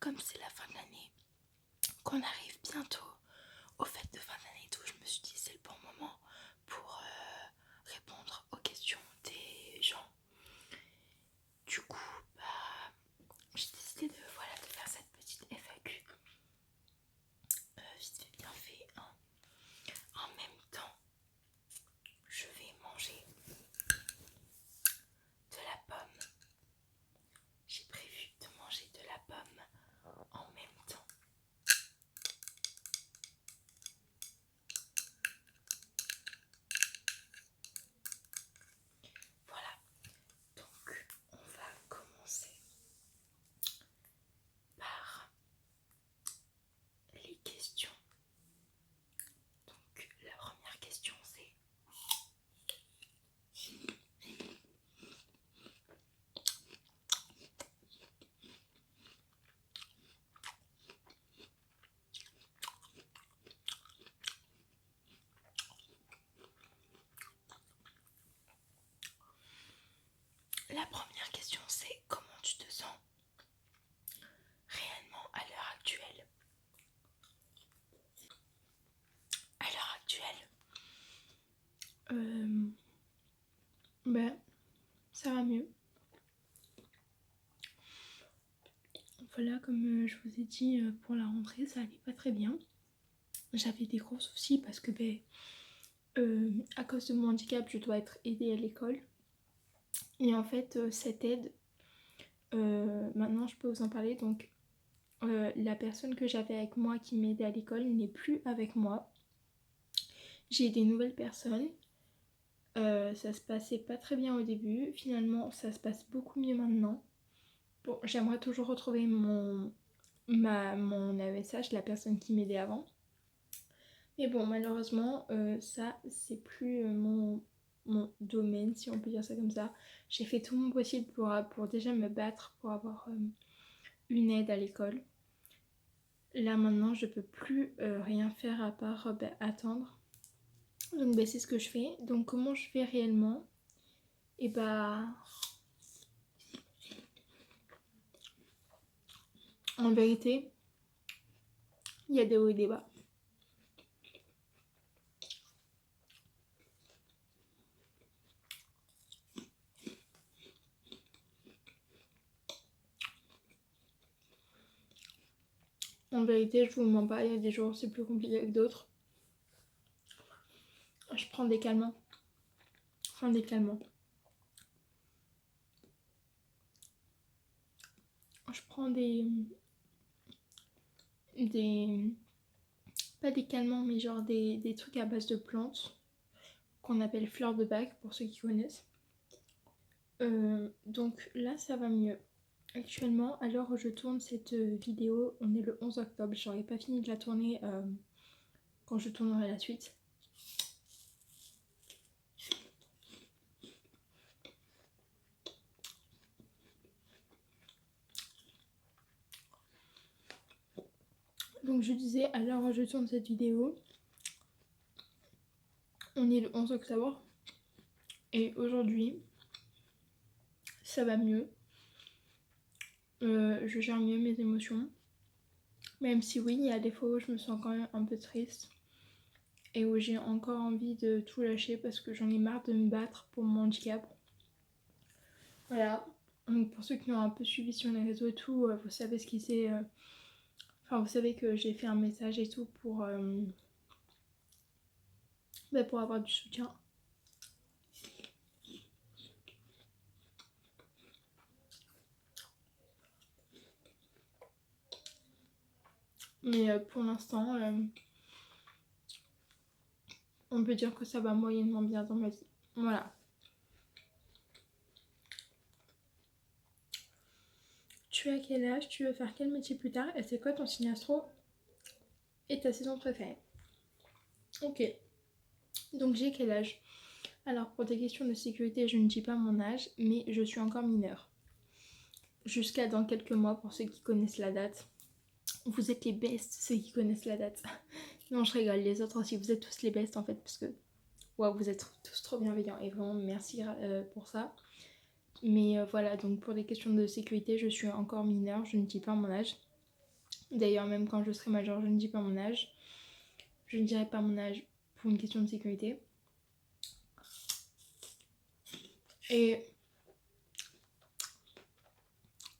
comme c'est la fin de l'année, qu'on arrive bientôt aux fêtes de fin d'année et tout, je me suis dit c'est le bon moment pour répondre aux questions des gens. Du coup, j'ai décidé de faire cette petite FAQ vite fait bien fait. En même temps, je vais manger de la pomme. J'ai prévu de manger de la pomme en même temps. Voilà, donc on va commencer par les questions. Donc la première question c'est: comment tu te sens réellement à l'heure actuelle? À l'heure actuelle, ça va mieux. Voilà, comme je vous ai dit, pour la rentrée, ça allait pas très bien. J'avais des gros soucis parce que à cause de mon handicap, je dois être aidée à l'école. Et en fait, cette aide, maintenant je peux vous en parler. Donc, la personne que j'avais avec moi qui m'aidait à l'école n'est plus avec moi. J'ai des nouvelles personnes. Ça se passait pas très bien au début. Finalement, ça se passe beaucoup mieux maintenant. Bon, j'aimerais toujours retrouver mon AESH, la personne qui m'aidait avant. Mais bon, malheureusement, ça, c'est plus mon domaine, si on peut dire ça comme ça. J'ai fait tout mon possible pour déjà me battre pour avoir une aide à l'école. Là, maintenant, je peux plus rien faire à part attendre. Donc, c'est ce que je fais. Donc, comment je fais réellement? Et en vérité, il y a des hauts et des bas. En vérité, je vous mens pas, il y a des jours où c'est plus compliqué que d'autres. Je prends des calmants. Enfin, des calmants. Je prends pas des calmants, mais genre des trucs à base de plantes qu'on appelle fleurs de bac pour ceux qui connaissent. Donc là, ça va mieux. Actuellement, à l'heure où je tourne cette vidéo, on est le 11 octobre. J'aurais pas fini de la tourner quand je tournerai la suite. Donc je disais, à l'heure où je tourne cette vidéo, on est le 11 octobre. Et aujourd'hui, ça va mieux. Je gère mieux mes émotions. Même si oui, il y a des fois où je me sens quand même un peu triste. Et où j'ai encore envie de tout lâcher parce que j'en ai marre de me battre pour mon handicap. Voilà. Donc pour ceux qui ont un peu suivi sur les réseaux et tout, vous savez ce qui s'est... Enfin, vous savez que j'ai fait un message et tout pour avoir du soutien. Mais pour l'instant, on peut dire que ça va moyennement bien dans ma vie. Voilà. Tu as quel âge? Tu veux faire quel métier plus tard? Et c'est quoi ton signe astro et ta saison préférée? Ok. Donc j'ai quel âge? Alors pour des questions de sécurité, je ne dis pas mon âge, mais je suis encore mineure. Jusqu'à dans quelques mois pour ceux qui connaissent la date. Vous êtes les bestes, ceux qui connaissent la date. Non, je rigole, les autres aussi, vous êtes tous les bestes en fait, parce que wow, vous êtes tous trop bienveillants et vraiment merci pour ça. Mais voilà, donc pour des questions de sécurité, je suis encore mineure, je ne dis pas mon âge. D'ailleurs, même quand je serai majeure, je ne dis pas mon âge. Je ne dirai pas mon âge pour une question de sécurité. Et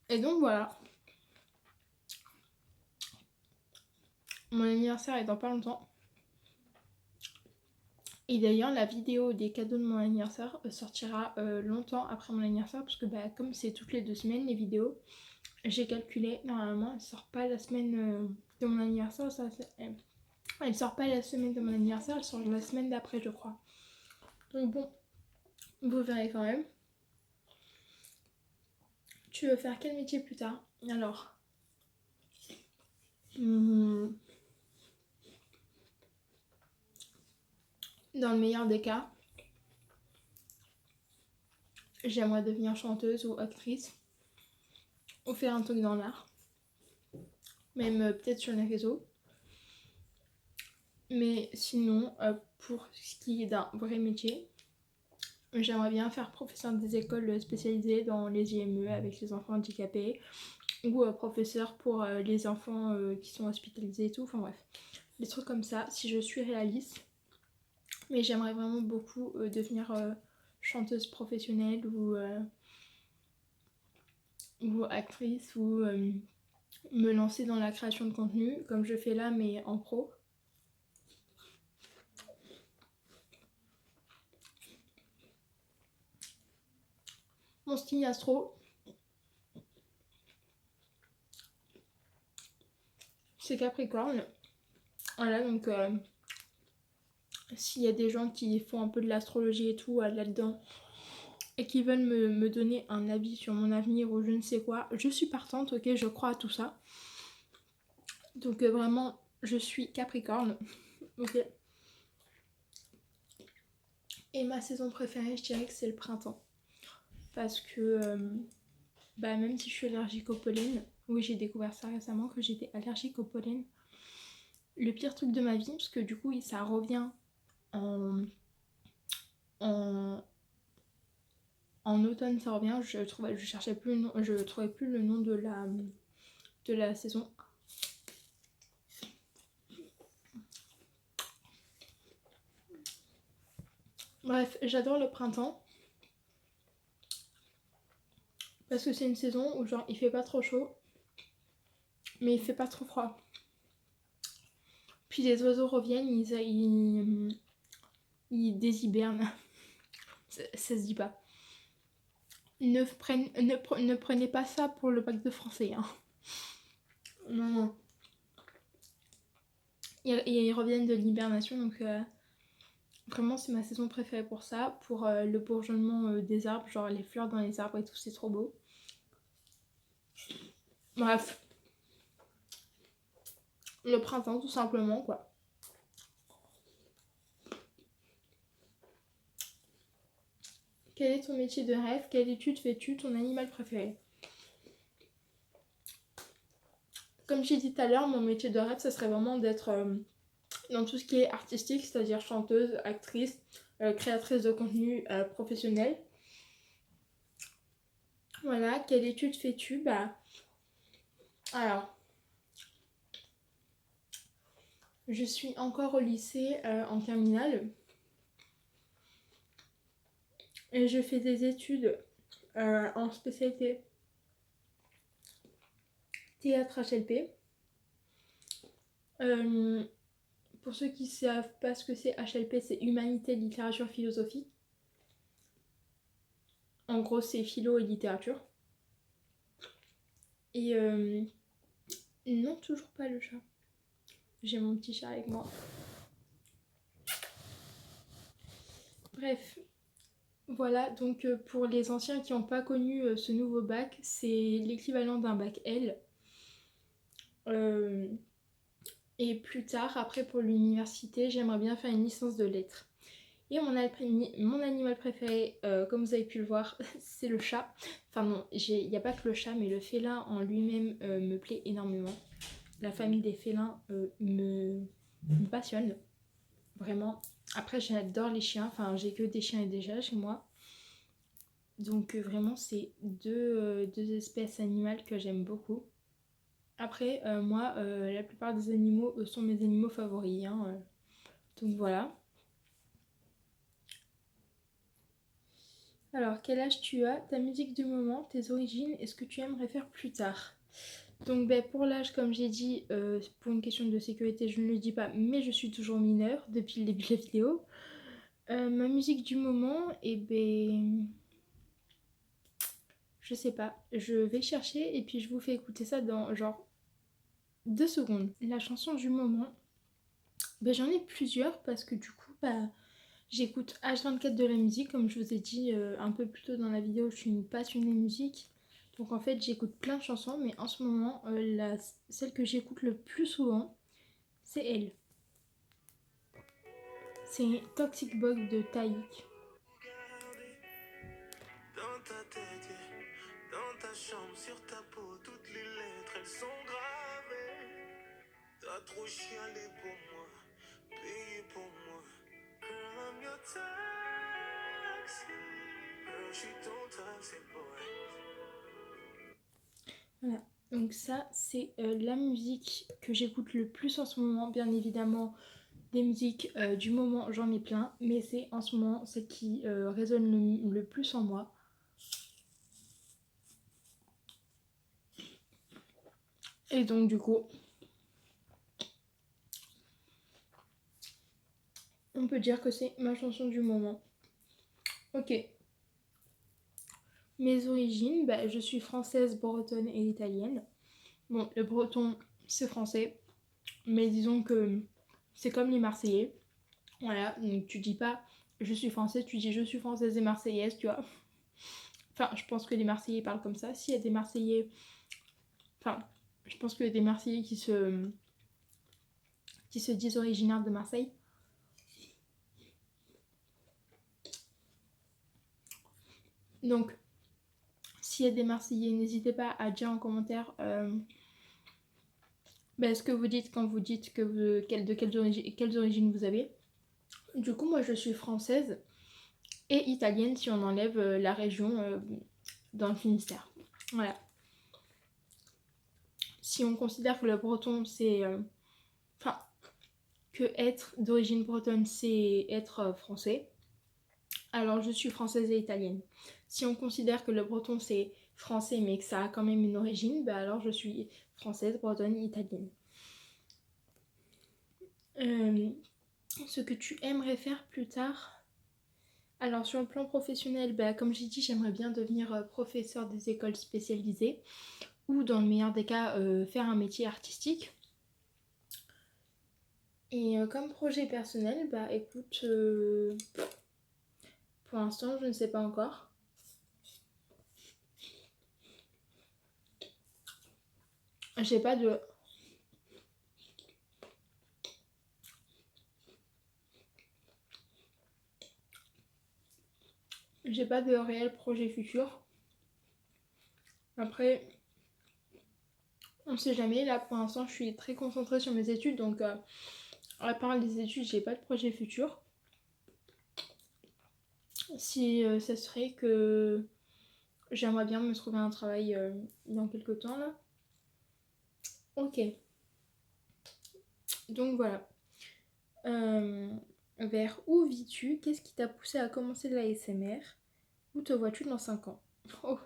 donc voilà. Mon anniversaire est dans pas longtemps. Et d'ailleurs, la vidéo des cadeaux de mon anniversaire sortira longtemps après mon anniversaire. Parce que comme c'est toutes les 2 semaines les vidéos, j'ai calculé, normalement elle sort pas la semaine de mon anniversaire. Elle sort pas la semaine de mon anniversaire, elle sort la semaine d'après je crois. Donc bon, vous verrez quand même. Tu veux faire quel métier plus tard? Alors, dans le meilleur des cas, j'aimerais devenir chanteuse ou actrice, ou faire un truc dans l'art, même peut-être sur les réseaux. Mais sinon, pour ce qui est d'un vrai métier, j'aimerais bien faire professeur des écoles spécialisées dans les IME avec les enfants handicapés, ou professeur pour les enfants qui sont hospitalisés et tout, enfin bref, des trucs comme ça, si je suis réaliste. Mais j'aimerais vraiment beaucoup devenir chanteuse professionnelle ou actrice, ou me lancer dans la création de contenu comme je fais là mais en pro. Mon signe astro, c'est Capricorne. Voilà, donc s'il y a des gens qui font un peu de l'astrologie et tout là-dedans et qui veulent me donner un avis sur mon avenir ou je ne sais quoi, je suis partante, ok, je crois à tout ça. Donc vraiment, je suis Capricorne, ok. Et ma saison préférée, je dirais que c'est le printemps. Parce que même si je suis allergique au pollen, oui, j'ai découvert ça récemment que j'étais allergique au pollen. Le pire truc de ma vie, parce que du coup, ça revient en automne, ça revient. Je trouvais plus le nom de la saison. Bref, j'adore le printemps. Parce que c'est une saison où genre il fait pas trop chaud, mais il fait pas trop froid. Puis les oiseaux reviennent, ils déshibernent. Ça se dit pas. Ne prenez pas ça pour le bac de français. Hein. Non. Ils reviennent de l'hibernation, donc vraiment c'est ma saison préférée pour ça. Pour le bourgeonnement des arbres, genre les fleurs dans les arbres et tout, c'est trop beau. Bref. Le printemps tout simplement quoi. Quel est ton métier de rêve? Quelle étude fais-tu? Ton animal préféré? Comme j'ai dit tout à l'heure, mon métier de rêve, ça serait vraiment d'être dans tout ce qui est artistique, c'est-à-dire chanteuse, actrice, créatrice de contenu professionnel. Voilà, quelle étude fais-tu? Alors, je suis encore au lycée en terminale. Et je fais des études en spécialité théâtre HLP. Pour ceux qui ne savent pas ce que c'est HLP, c'est Humanité, Littérature, Philosophie. En gros, c'est philo et littérature. Et non, toujours pas le chat. J'ai mon petit chat avec moi. Bref, voilà, donc pour les anciens qui n'ont pas connu ce nouveau bac, c'est l'équivalent d'un bac L. Et plus tard, après pour l'université, j'aimerais bien faire une licence de lettres. Et mon animal préféré, comme vous avez pu le voir, c'est le chat. Enfin non, il n'y a pas que le chat, mais le félin en lui-même me plaît énormément. La famille des félins me passionne, vraiment. Après, j'adore les chiens, enfin j'ai que des chiens et des chats chez moi. Donc vraiment, c'est deux espèces animales que j'aime beaucoup. Après, moi, la plupart des animaux sont mes animaux favoris, hein, donc voilà. Alors, quel âge tu as? Ta musique du moment, tes origines et ce que tu aimerais faire plus tard. Donc pour l'âge, comme j'ai dit, pour une question de sécurité, je ne le dis pas, mais je suis toujours mineure depuis le début de la vidéo. Ma musique du moment, et je sais pas. Je vais chercher et puis je vous fais écouter ça dans genre 2 secondes. La chanson du moment, j'en ai plusieurs parce que du coup, j'écoute H24 de la musique, comme je vous ai dit un peu plus tôt dans la vidéo, je suis une passionnée de musique. Donc en fait, j'écoute plein de chansons, mais en ce moment, celle que j'écoute le plus souvent, c'est elle. C'est Toxic Bug de Taïk. Dans ta tête, dans ta chambre, sur ta peau, toutes les lettres, elles sont gravées. T'as trop chialé pour moi, payé pour moi. Girl, I'm your taxi. Girl, je suis ton taxi boy. Voilà, donc ça c'est la musique que j'écoute le plus en ce moment. Bien évidemment, des musiques du moment, j'en ai plein, mais c'est en ce moment celle qui résonne le plus en moi. Et donc du coup, on peut dire que c'est ma chanson du moment. Ok. Mes origines, je suis française, bretonne et italienne. Bon, le breton, c'est français, mais disons que c'est comme les Marseillais. Voilà, donc tu dis pas je suis française, tu dis je suis française et marseillaise, tu vois. Enfin, je pense que les Marseillais parlent comme ça. S'il y a des Marseillais... Enfin, je pense qu'il y a des Marseillais qui se disent originaires de Marseille. Donc, s'il y a des Marseillais, n'hésitez pas à dire en commentaire ce que vous dites quand vous dites de quelles origines vous avez. Du coup, moi, je suis française et italienne si on enlève la région dans le Finistère. Voilà. Si on considère que le breton, c'est... que être d'origine bretonne, c'est être français, alors je suis française et italienne. Si on considère que le breton, c'est français, mais que ça a quand même une origine, alors je suis française, bretonne, italienne. Ce que tu aimerais faire plus tard? Alors sur le plan professionnel, comme j'ai dit, j'aimerais bien devenir professeur des écoles spécialisées ou dans le meilleur des cas faire un métier artistique. Et comme projet personnel, écoute, pour l'instant je ne sais pas encore. J'ai pas de... J'ai pas de réel projet futur. Après, on sait jamais. Là, pour l'instant, je suis très concentrée sur mes études. Donc, à part les études, j'ai pas de projet futur. Si ça serait que j'aimerais bien me trouver un travail dans quelques temps, là. Ok. Donc, voilà. Vers où vis-tu? Qu'est-ce qui t'a poussé à commencer l'ASMR? Où te vois-tu dans 5 ans? Oh,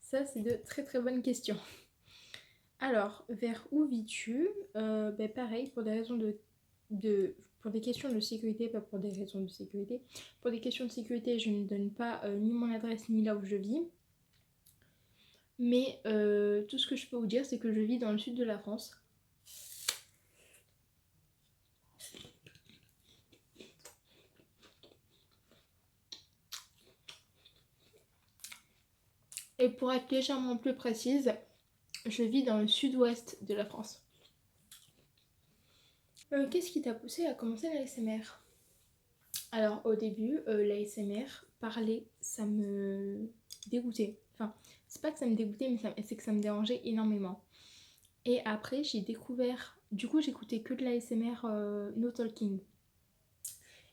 ça, c'est de très très bonnes questions. Alors, vers où vis-tu? Pareil, pour des raisons pour des questions de sécurité, pas pour des raisons de sécurité. Pour des questions de sécurité, je ne donne pas ni mon adresse ni là où je vis. Mais tout ce que je peux vous dire, c'est que je vis dans le sud de la France. Et pour être légèrement plus précise, je vis dans le sud-ouest de la France. Qu'est-ce qui t'a poussé à commencer l'ASMR? Alors au début, l'ASMR, parler, ça me dégoûtait. Enfin, c'est pas que ça me dégoûtait, mais c'est que ça me dérangeait énormément. Et après, j'ai découvert... Du coup, j'écoutais que de l'ASMR no talking.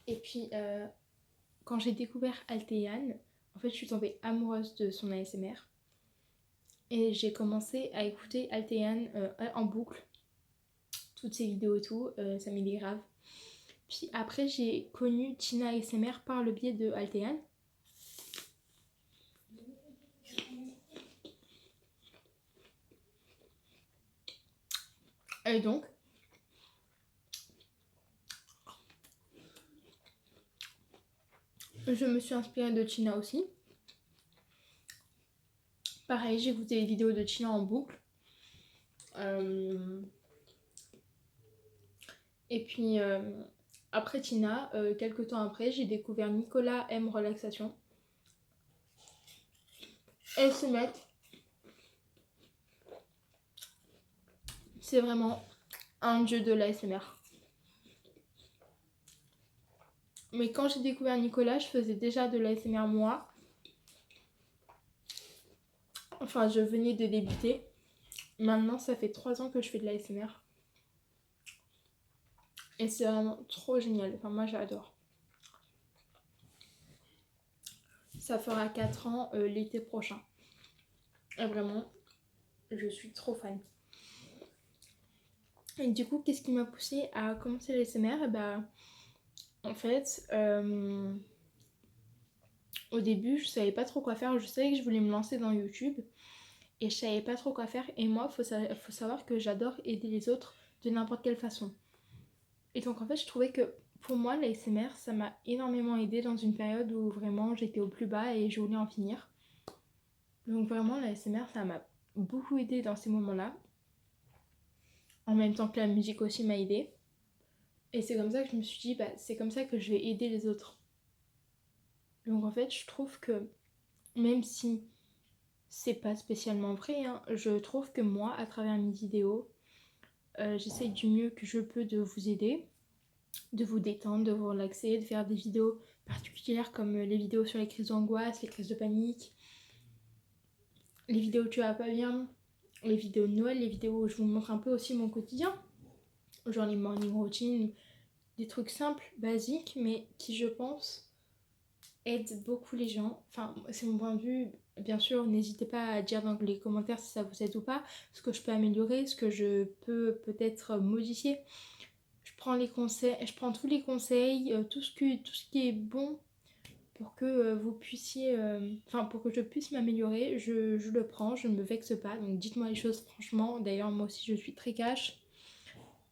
Et puis, quand j'ai découvert Altean, en fait, je suis tombée amoureuse de son ASMR. Et j'ai commencé à écouter Altean en boucle, toutes ses vidéos et tout, ça m'aidait grave. Puis après j'ai connu Tina ASMR par le biais de Altean. Et donc, je me suis inspirée de Tina aussi. Pareil, j'ai écouté les vidéos de Tina en boucle. Et puis après Tina, quelques temps après, j'ai découvert Nicolas M Relaxation. Et ce mec, c'est vraiment un dieu de l'ASMR. Mais quand j'ai découvert Nicolas, je faisais déjà de l'ASMR moi. Enfin, je venais de débuter. Maintenant, ça fait 3 ans que je fais de l'ASMR. Et c'est vraiment trop génial. Enfin, moi, j'adore. Ça fera 4 ans l'été prochain. Et vraiment, je suis trop fan. Et du coup, qu'est-ce qui m'a poussée à commencer l'ASMR? Bah, en fait, au début, je savais pas trop quoi faire. Je savais que je voulais me lancer dans YouTube. Et je savais pas trop quoi faire. Et moi, faut savoir que j'adore aider les autres de n'importe quelle façon. Et donc, en fait, je trouvais que pour moi, l'ASMR, ça m'a énormément aidée dans une période où vraiment j'étais au plus bas et je voulais en finir. Donc, vraiment, l'ASMR, ça m'a beaucoup aidée dans ces moments-là. En même temps que la musique aussi m'a aidée. Et c'est comme ça que je me suis dit, bah, c'est comme ça que je vais aider les autres. Donc, en fait, je trouve que même si c'est pas spécialement vrai, hein, je trouve que moi, à travers mes vidéos, j'essaye du mieux que je peux de vous aider, de vous détendre, de vous relaxer, de faire des vidéos particulières comme les vidéos sur les crises d'angoisse, les crises de panique, les vidéos où tu vas pas bien, les vidéos de Noël, les vidéos où je vous montre un peu aussi mon quotidien, genre les morning routines, des trucs simples, basiques, mais qui je pense aident beaucoup les gens. Enfin, c'est mon point de vue. Bien sûr, n'hésitez pas à dire dans les commentaires si ça vous aide ou pas, ce que je peux améliorer, ce que je peux peut-être modifier. Je prends tous les conseils, tout ce qui est bon pour que vous puissiez, pour que je puisse m'améliorer, je le prends, je ne me vexe pas. Donc dites-moi les choses franchement. D'ailleurs, moi aussi, je suis très cash.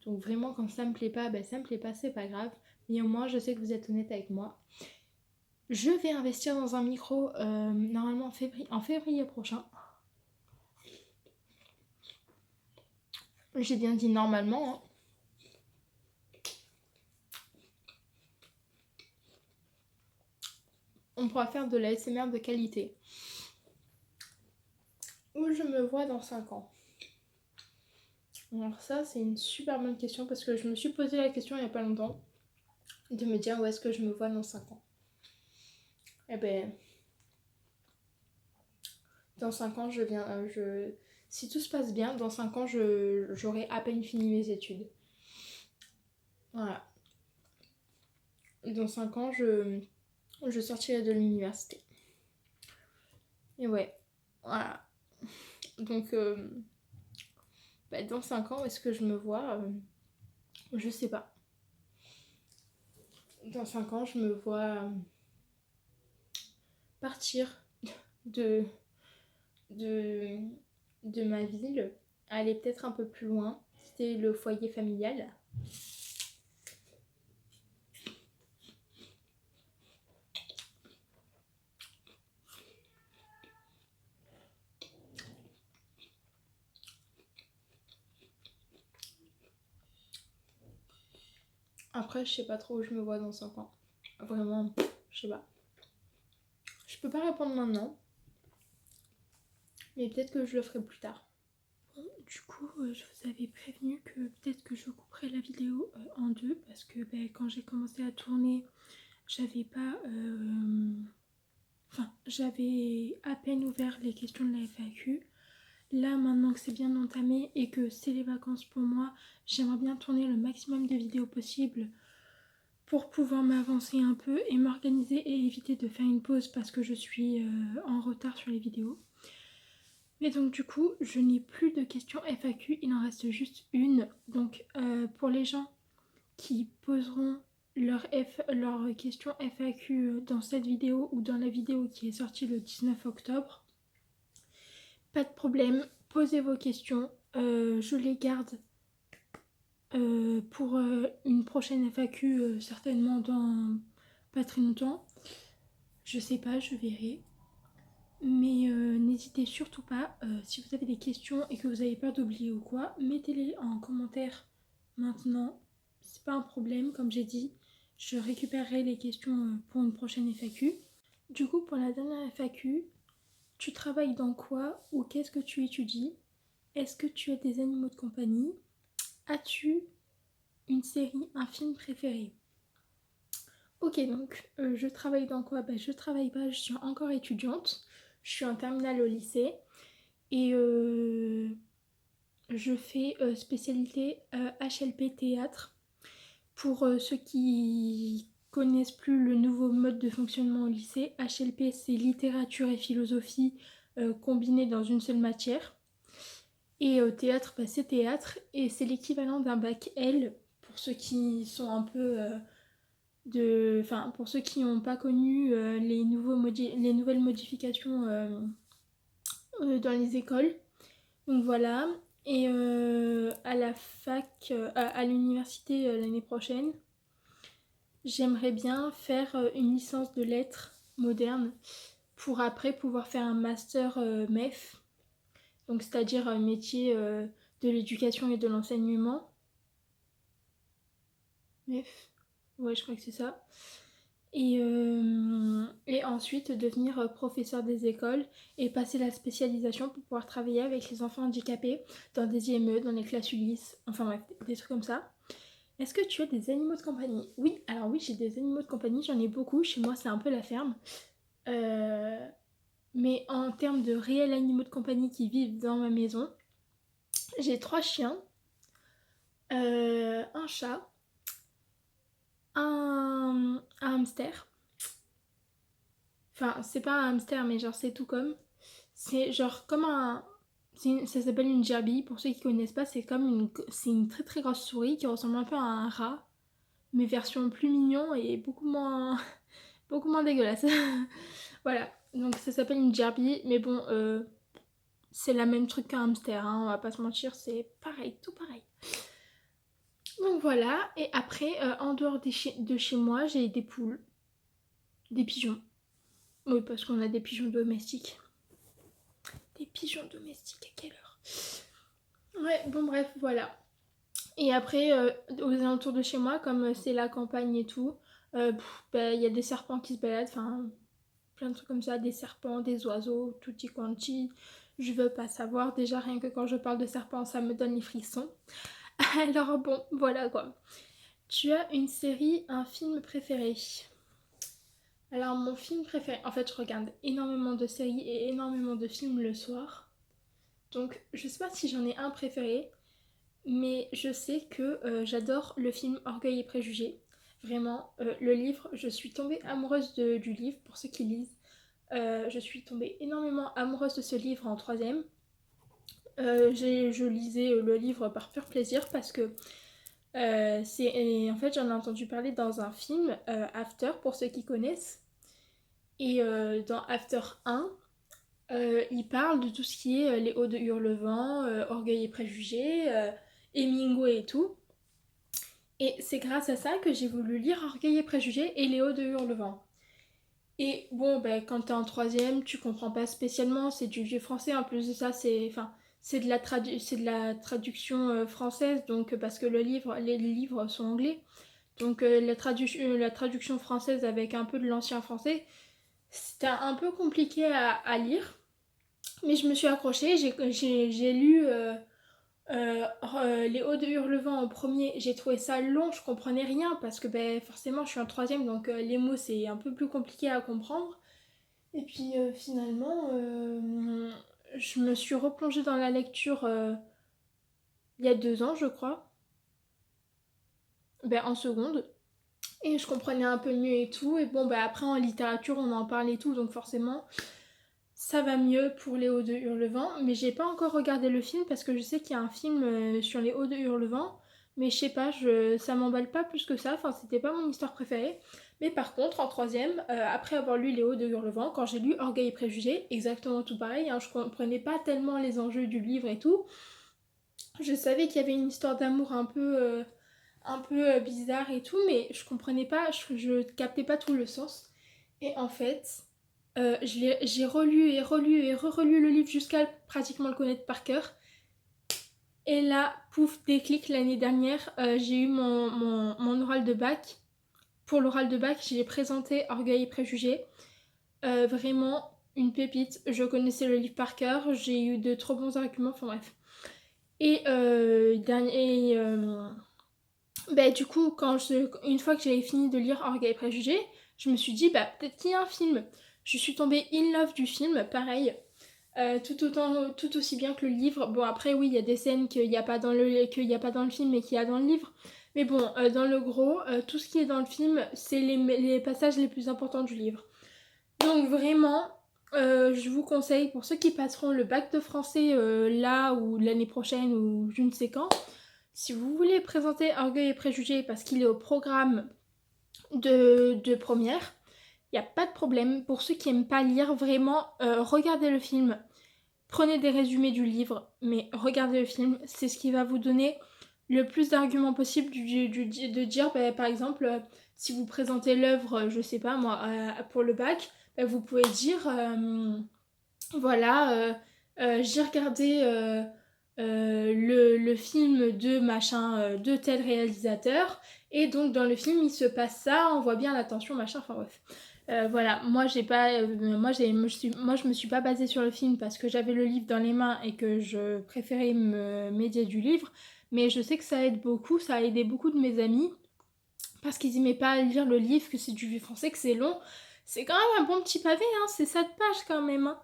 Donc vraiment, quand ça me plaît pas, ben ça me plaît pas, c'est pas grave. Mais au moins, je sais que vous êtes honnête avec moi. Je vais investir dans un micro normalement en février prochain. J'ai bien dit normalement, hein. On pourra faire de la SMR de qualité. Où je me vois dans 5 ans? Alors ça, c'est une super bonne question parce que je me suis posé la question il n'y a pas longtemps de me dire où est-ce que je me vois dans 5 ans. Eh ben, dans 5 ans, si tout se passe bien, dans 5 ans, j'aurai à peine fini mes études. Voilà. Dans 5 ans, je sortirai de l'université. Et ouais, voilà. Donc, dans 5 ans, est-ce que je me vois je sais pas. Dans 5 ans, je me vois partir de, de, de ma ville, aller peut-être un peu plus loin, quitter le foyer familial. Après, je sais pas trop où je me vois dans 5 ans. Vraiment, je sais pas. Je peux pas répondre maintenant, mais peut-être que je le ferai plus tard. Bon, du coup, je vous avais prévenu que peut-être que je couperais la vidéo en deux parce que quand j'ai commencé à tourner, j'avais pas. J'avais à peine ouvert les questions de la FAQ. Là, maintenant que c'est bien entamé et que c'est les vacances pour moi, j'aimerais bien tourner le maximum de vidéos possible pour pouvoir m'avancer un peu et m'organiser et éviter de faire une pause parce que je suis en retard sur les vidéos. Mais donc du coup, je n'ai plus de questions FAQ, il en reste juste une. Donc pour les gens qui poseront leurs questions FAQ dans cette vidéo ou dans la vidéo qui est sortie le 19 octobre, pas de problème, posez vos questions, je les garde pour une prochaine FAQ certainement dans pas très longtemps. Je sais pas, je verrai. Mais n'hésitez surtout pas, si vous avez des questions et que vous avez peur d'oublier ou quoi, mettez-les en commentaire maintenant. C'est pas un problème, comme j'ai dit. Je récupérerai les questions pour une prochaine FAQ. Du coup, pour la dernière FAQ, tu travailles dans quoi ou qu'est-ce que tu étudies? Est-ce que tu as des animaux de compagnie? As-tu une série, un film préféré? Ok, donc je travaille dans quoi? Je travaille pas, je suis encore étudiante. Je suis en terminale au lycée. Et je fais spécialité HLP théâtre. Pour ceux qui connaissent plus le nouveau mode de fonctionnement au lycée, HLP c'est littérature et philosophie combinées dans une seule matière. Et théâtre, c'est théâtre et c'est l'équivalent d'un bac L pour ceux qui sont un peu Enfin, pour ceux qui n'ont pas connu les nouvelles modifications dans les écoles. Donc voilà. Et à la fac, à l'université l'année prochaine, j'aimerais bien faire une licence de lettres modernes pour après pouvoir faire un master MEF, donc c'est-à-dire métier de l'éducation et de l'enseignement. MEF, ouais, je crois que c'est ça. Et ensuite devenir professeur des écoles et passer la spécialisation pour pouvoir travailler avec les enfants handicapés dans des IME, dans les classes Ulysse, enfin bref, des trucs comme ça. Est-ce que tu as des animaux de compagnie? Oui, alors oui, j'ai des animaux de compagnie, j'en ai beaucoup. Chez moi, c'est un peu la ferme. Mais en termes de réels animaux de compagnie qui vivent dans ma maison, j'ai 3 chiens, un chat, un hamster. Enfin, c'est pas un hamster, mais genre c'est tout comme. C'est genre comme un. Ça s'appelle une gerbille. Pour ceux qui connaissent pas, c'est une très très grosse souris qui ressemble un peu à un rat, mais version plus mignon et beaucoup moins beaucoup moins dégueulasse. Voilà. Donc ça s'appelle une gerbille, mais bon, c'est la même truc qu'un hamster. Hein, on va pas se mentir, c'est pareil, tout pareil. Donc voilà. Et après, en dehors de chez moi, j'ai des poules, des pigeons. Oui, parce qu'on a des pigeons domestiques. Des pigeons domestiques à quelle heure? Ouais, bon bref, voilà. Et après, aux alentours de chez moi, comme c'est la campagne et tout, y a des serpents qui se baladent, enfin, plein de trucs comme ça, des serpents, des oiseaux, tutti quanti. Je veux pas savoir, déjà rien que quand je parle de serpents, ça me donne les frissons. Alors bon, voilà quoi. Tu as une série, un film préféré? Alors mon film préféré, en fait je regarde énormément de séries et énormément de films le soir. Donc je sais pas si j'en ai un préféré, mais je sais que j'adore le film Orgueil et Préjugés. Vraiment, le livre, je suis tombée amoureuse du livre, pour ceux qui lisent. Je suis tombée énormément amoureuse de ce livre en troisième. Je lisais le livre par pur plaisir parce que en fait j'en ai entendu parler dans un film, After, pour ceux qui connaissent. Et dans After 1, il parle de tout ce qui est les Hauts de Hurlevent, Orgueil et Préjugés, Hemingway et tout. Et c'est grâce à ça que j'ai voulu lire Orgueil et Préjugés et Les Hauts de Hurlevent. Et bon, quand t'es en troisième, tu comprends pas spécialement, c'est du vieux français. En plus de ça, c'est de la traduction française, donc parce que les livres sont anglais. Donc la traduction française avec un peu de l'ancien français, c'était un peu compliqué à lire. Mais je me suis accrochée, j'ai lu Les Hauts de Hurlevent en premier. J'ai trouvé ça long, je comprenais rien parce que forcément je suis en troisième, donc les mots c'est un peu plus compliqué à comprendre. Et puis finalement, je me suis replongée dans la lecture il y a 2 ans, je crois, en seconde. Et je comprenais un peu mieux et tout. Et bon, après en littérature, on en parle et tout, donc forcément, ça va mieux pour les Hauts de Hurlevent, mais j'ai pas encore regardé le film parce que je sais qu'il y a un film sur les Hauts de Hurlevent, mais je sais pas, ça m'emballe pas plus que ça, enfin c'était pas mon histoire préférée. Mais par contre, en troisième, après avoir lu Les Hauts de Hurlevent, quand j'ai lu Orgueil et Préjugés, exactement tout pareil, hein, je comprenais pas tellement les enjeux du livre et tout. Je savais qu'il y avait une histoire d'amour un peu bizarre et tout, mais je comprenais pas, je captais pas tout le sens. Et en fait, j'ai relu et relu et re-relu le livre jusqu'à pratiquement le connaître par cœur. Et là, pouf, déclic, l'année dernière, j'ai eu mon oral de bac. Pour l'oral de bac, j'ai présenté Orgueil et Préjugés. Vraiment une pépite. Je connaissais le livre par cœur. J'ai eu de trop bons arguments. Enfin bref. Et, bah, du coup, une fois que j'avais fini de lire Orgueil et Préjugés, je me suis dit, bah, peut-être qu'il y a un film. Je suis tombée in love du film, pareil. Tout aussi bien que le livre. Bon, après, oui, il y a des scènes qu'il n'y a pas dans le film et qu'il y a dans le livre. Mais bon, dans le gros, tout ce qui est dans le film, c'est les passages les plus importants du livre. Donc vraiment, je vous conseille, pour ceux qui passeront le bac de français là ou l'année prochaine ou je ne sais quand, si vous voulez présenter Orgueil et Préjugés parce qu'il est au programme de première, il n'y a pas de problème. Pour ceux qui n'aiment pas lire, vraiment, regardez le film. Prenez des résumés du livre, mais regardez le film. C'est ce qui va vous donner le plus d'arguments possible de dire, bah, par exemple, si vous présentez l'œuvre, je sais pas moi, pour le bac, bah, vous pouvez dire, voilà, j'ai regardé le film de machin, de tel réalisateur, et donc dans le film il se passe ça, on voit bien l'attention, machin, enfin bref. Voilà, moi j'ai pas, je me suis pas basée sur le film parce que j'avais le livre dans les mains et que je préférais me médier du livre, mais je sais que ça aide beaucoup, ça a aidé beaucoup de mes amis parce qu'ils aimaient pas lire le livre, que c'est du vieux français, que c'est long. C'est quand même un bon petit pavé, hein, c'est 7 pages quand même, hein.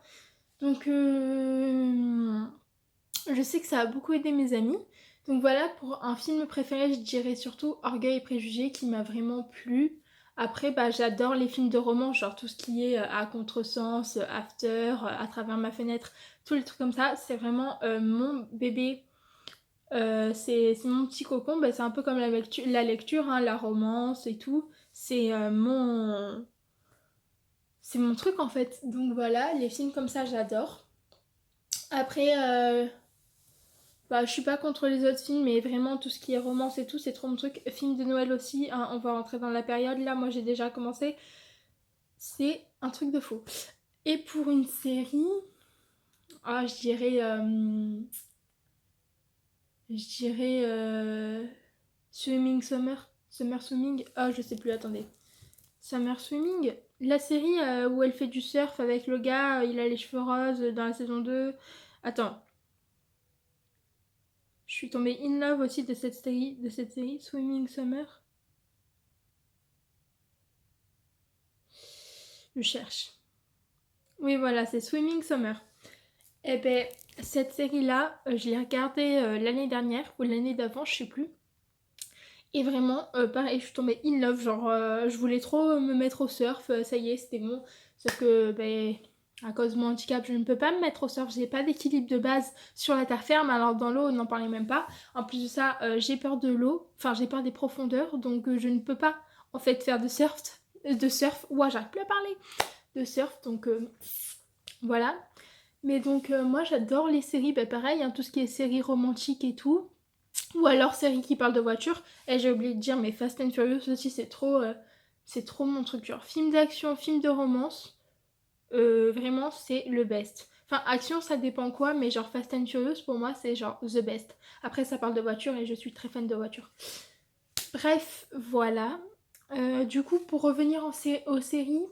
Donc, je sais que ça a beaucoup aidé mes amis. Donc voilà, pour un film préféré, je dirais surtout Orgueil et Préjugés qui m'a vraiment plu. Après, bah, j'adore les films de romance, genre tout ce qui est à contresens, After, à travers ma fenêtre, tous les trucs comme ça. C'est vraiment mon bébé. C'est mon petit cocon. Bah, c'est un peu comme la lecture, hein, la romance et tout. C'est mon truc en fait. Donc voilà, les films comme ça, j'adore. Après, bah, je suis pas contre les autres films, mais vraiment tout ce qui est romance et tout, c'est trop mon truc. Film de Noël aussi, hein, on va rentrer dans la période. Là, moi j'ai déjà commencé. C'est un truc de fou. Et pour une série, je dirais. Swimming Summer. Summer Swimming. Ah, je sais plus, attendez. Summer Swimming. La série où elle fait du surf avec le gars, il a les cheveux roses dans la saison 2. Attends. Je suis tombée in love aussi de cette série Swimming Summer. Je cherche. Oui, voilà, c'est Swimming Summer. Et ben, cette série-là, je l'ai regardée l'année dernière ou l'année d'avant, je sais plus. Et vraiment, pareil, je suis tombée in love. Genre, je voulais trop me mettre au surf, ça y est, c'était bon. Sauf que, ben, à cause de mon handicap, je ne peux pas me mettre au surf. J'ai pas d'équilibre de base sur la terre ferme, alors dans l'eau, n'en parlez même pas. En plus de ça, j'ai peur de l'eau, enfin, j'ai peur des profondeurs, donc je ne peux pas, en fait, faire de surf. Ouah, j'arrive plus à parler. De surf, donc voilà. Mais donc, moi, j'adore les séries, bah, pareil, hein, tout ce qui est séries romantiques et tout. Ou alors séries qui parlent de voitures. Et j'ai oublié de dire, mais Fast and Furious aussi, c'est trop mon truc. Genre, film d'action, film de romance, vraiment, c'est le best. Enfin, action, ça dépend quoi, mais genre Fast and Furious, pour moi, c'est genre the best. Après, ça parle de voitures et je suis très fan de voitures. Bref, voilà. Du coup, pour revenir aux séries,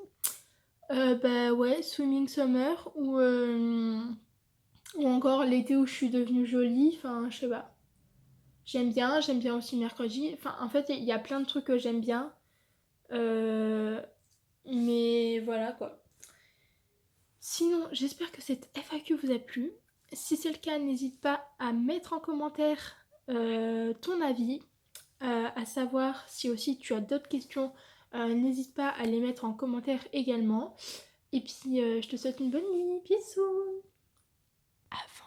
bah ouais, Swimming Summer ou encore l'été où je suis devenue jolie, enfin je sais pas. J'aime bien aussi mercredi. Enfin en fait il y a plein de trucs que j'aime bien. Euh, mais voilà quoi. Sinon j'espère que cette FAQ vous a plu. Si c'est le cas, n'hésite pas à mettre en commentaire ton avis. À savoir si aussi tu as d'autres questions, n'hésite pas à les mettre en commentaire également. Et puis je te souhaite une bonne nuit. Bisous. Avant